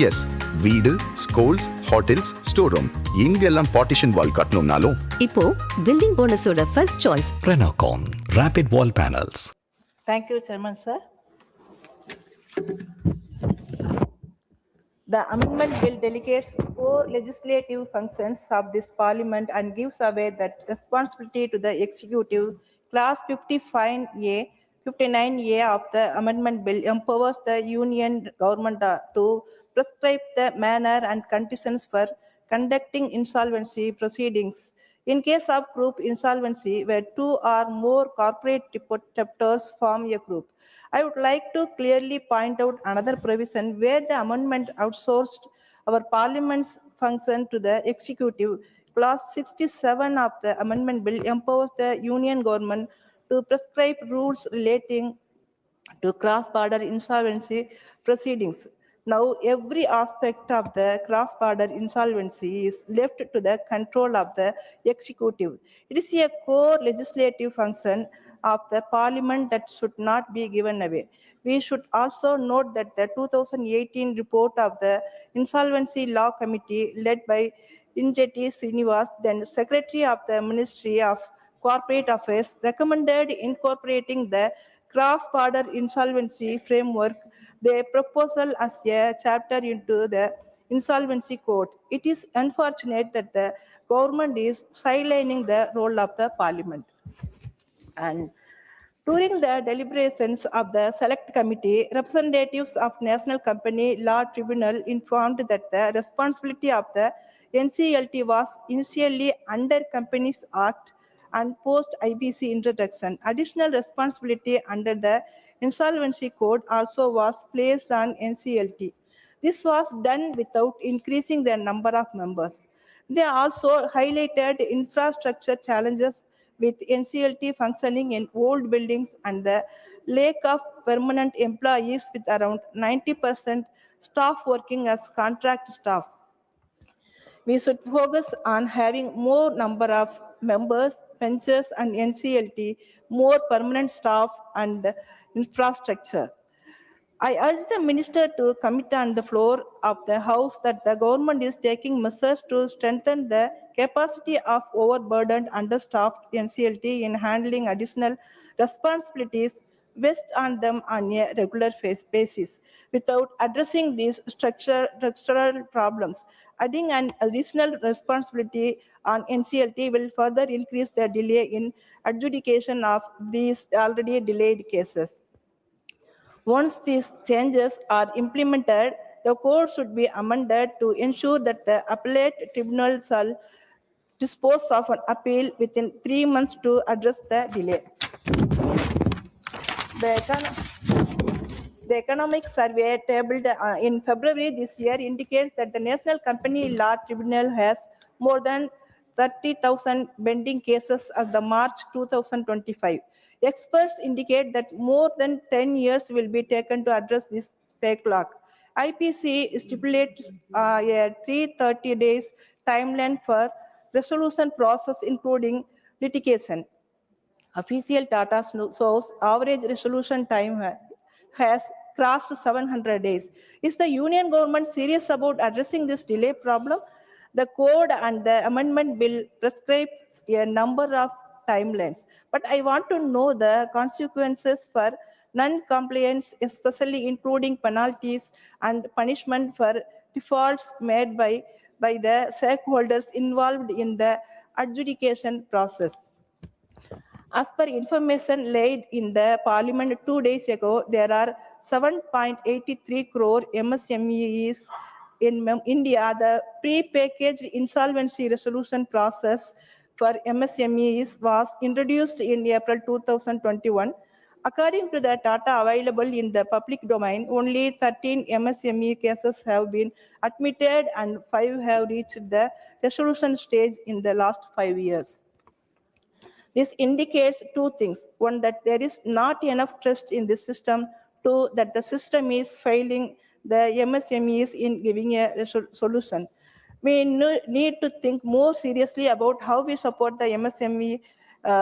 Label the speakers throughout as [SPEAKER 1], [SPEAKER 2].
[SPEAKER 1] S, வீடு, schools, hotels, store room இங்கெல்லாம் partition wall கட்டணும்னாலும்
[SPEAKER 2] இப்போ பில்டிங் போனஸோட first choice
[SPEAKER 3] Renocon Rapid Wall Panels.
[SPEAKER 4] Thank you, Chairman, sir. The amendment bill delegates core legislative functions of this parliament and gives away that responsibility to the executive. Class 59A of the amendment bill empowers the union government to prescribe the manner and conditions for conducting insolvency proceedings. In case of group insolvency, where two or more corporate debtors form a group, I would like to clearly point out another provision where the amendment outsourced our parliament's function to the executive. Clause 67 of the amendment bill empowers the union government to prescribe rules relating to cross-border insolvency proceedings. Now, every aspect of the cross-border insolvency is left to the control of the executive. It is a core legislative function of the parliament that should not be given away. We should also note that the 2018 report of the Insolvency Law Committee led by Injeti Srinivas, then Secretary of the Ministry of Corporate Affairs, recommended incorporating the cross-border insolvency framework, their proposal as a chapter into the Insolvency Code. It is unfortunate that the government is sidelining the role of the parliament. And during the deliberations of the select committee, representatives of National Company Law Tribunal informed that the responsibility of the NCLT was initially under Companies Act and post IBC introduction. Additional responsibility under the Insolvency Code also was placed on NCLT. This was done without increasing the number of members. They also highlighted infrastructure challenges with NCLT functioning in old buildings and the lack of permanent employees with around 90% staff working as contract staff. We should focus on having more number of members, benches and NCLT, more permanent staff and infrastructure. I urge the minister to commit on the floor of the house that the government is taking measures to strengthen the capacity of overburdened, understaffed NCLT in handling additional responsibilities vest on them on a regular basis without addressing these structural problems. Adding an additional responsibility on NCLT will further increase the delay in adjudication of these already delayed cases. Once these changes are implemented, the code should be amended to ensure that the appellate tribunal shall dispose of an appeal within 3 months to address the delay. The economic survey tabled in February this year indicates that the National Company Law Tribunal has more than 30,000 pending cases as the March 2025. Experts indicate that more than 10 years will be taken to address this backlog. IPC stipulates a 330 days timeline for resolution process, including litigation. Official data shows average resolution time has crossed 700 days. Is the union government serious about addressing this delay problem? The code and the amendment bill prescribe a number of timelines, but I want to know the consequences for non-compliance, especially including penalties and punishment for defaults made by the stakeholders involved in the adjudication process. As per information laid in the parliament 2 days ago, there are 7.83 crore MSMEs in India. The pre-packaged insolvency resolution process for MSMEs was introduced in April 2021. According to the data available in the public domain, only 13 MSME cases have been admitted and 5 have reached the resolution stage in the last 5 years. This indicates two things. One, that there is not enough trust in the system. Two, that the system is failing the MSMEs in giving a solution. We need to think more seriously about how we support the MSME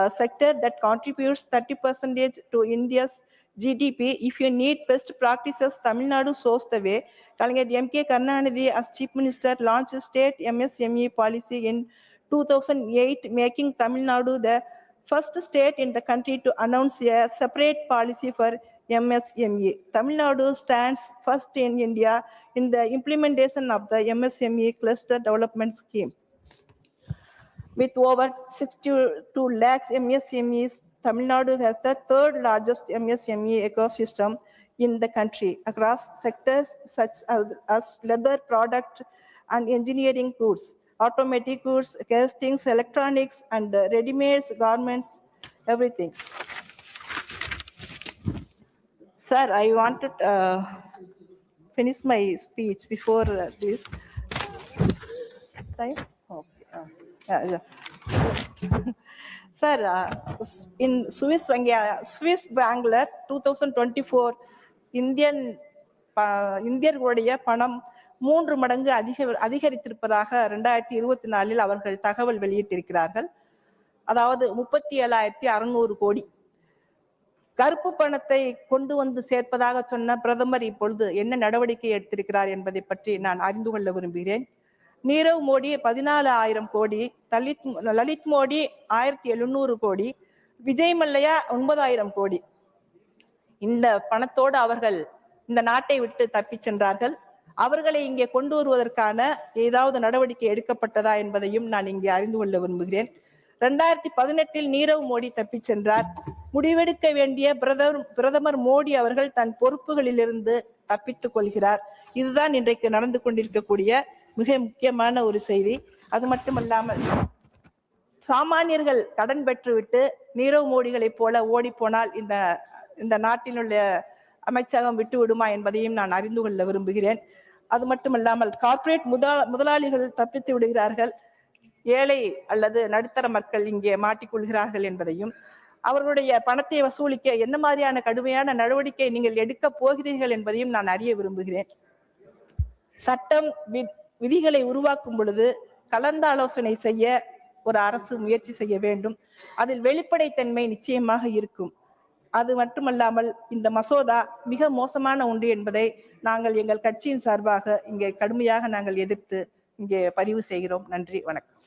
[SPEAKER 4] sector that contributes 30% to India's GDP. If you need best practices, Tamil Nadu shows the way. Kalaignar Dmk Karunanidhi as Chief Minister launched state MSME policy in 2008, making Tamil Nadu the first state in the country to announce a separate policy for MSME. Tamil Nadu stands first in India in the implementation of the MSME cluster development scheme. With over 62 lakhs MSMEs, Tamil Nadu has the third largest MSME ecosystem in the country across sectors such as leather product and engineering goods, automotive goods, castings, electronics, and ready-made garments, everything. Sir, I want to finish my speech before this time. Okay. Yeah. Sir, in Swiss Bangalore 2024, இந்தியர்களுடைய பணம் 3 மடங்கு அதிகரித்திருப்பதாக 2024 அவர்கள் தகவல் வெளியிட்டிருக்கிறார்கள். அதாவது 37,600 கோடி. கருப்பு பணத்தை கொண்டு வந்து சேர்ப்பதாக சொன்ன பிரதமர் இப்பொழுது என்ன நடவடிக்கை எடுத்திருக்கிறார் என்பதை பற்றி நான் அறிந்து கொள்ள விரும்புகிறேன். நீரவ் மோடி 14,000 கோடி, லலித் மோடி 1,700 கோடி, விஜய் மல்லையா 9,000 கோடி. இந்த பணத்தோடு அவர்கள் இந்த நாட்டை விட்டு தப்பிச் சென்றார்கள். அவர்களை இங்கே கொண்டு வருவதற்கான ஏதாவது நடவடிக்கை எடுக்கப்பட்டதா என்பதையும் நான் இங்கே அறிந்து கொள்ள விரும்புகிறேன். 2018 நீரவ் மோடி தப்பிச் சென்றார். முடிவெடுக்க வேண்டிய பிரதமர் மோடி அவர்கள் தன் பொறுப்புகளிலிருந்து தப்பித்துக் கொள்கிறார். இதுதான் இன்றைக்கு நடந்து கொண்டிருக்கக்கூடிய மிக முக்கியமான ஒரு செய்தி. அது மட்டுமல்லாமல் சாமானியர்கள் கடன் பெற்றுவிட்டு நீரவ் மோடிகளைப் போல ஓடி போனால் இந்த நாட்டினுள்ள அமைச்சகம் விட்டு விடுமா என்பதையும் நான் அறிந்து கொள்ள விரும்புகிறேன். அது மட்டுமல்லாமல் கார்ப்பரேட் முதலாளிகள் தப்பித்து விடுகிறார்கள், ஏழை அல்லது நடுத்தர மக்கள் இங்கே மாட்டிக்கொள்கிறார்கள் என்பதையும், அவர்களுடைய பணத்தை வசூலிக்க என்ன மாதிரியான கடுமையான நடவடிக்கை நீங்கள் எடுக்க போகிறீர்கள் என்பதையும் நான் அறிய விரும்புகிறேன். சட்டம் விதிகளை உருவாக்கும் பொழுது கலந்த ஆலோசனை செய்ய ஒரு அரசு முயற்சி செய்ய வேண்டும். அதில் வெளிப்படைத்தன்மை நிச்சயமாக இருக்கும். அது மட்டுமல்லாமல் இந்த மசோதா மிக மோசமான ஒன்று என்பதை நாங்கள் எங்கள் கட்சியின் சார்பாக இங்கே கடுமையாக நாங்கள் எதிர்த்து இங்கே பதிவு செய்கிறோம். நன்றி, வணக்கம்.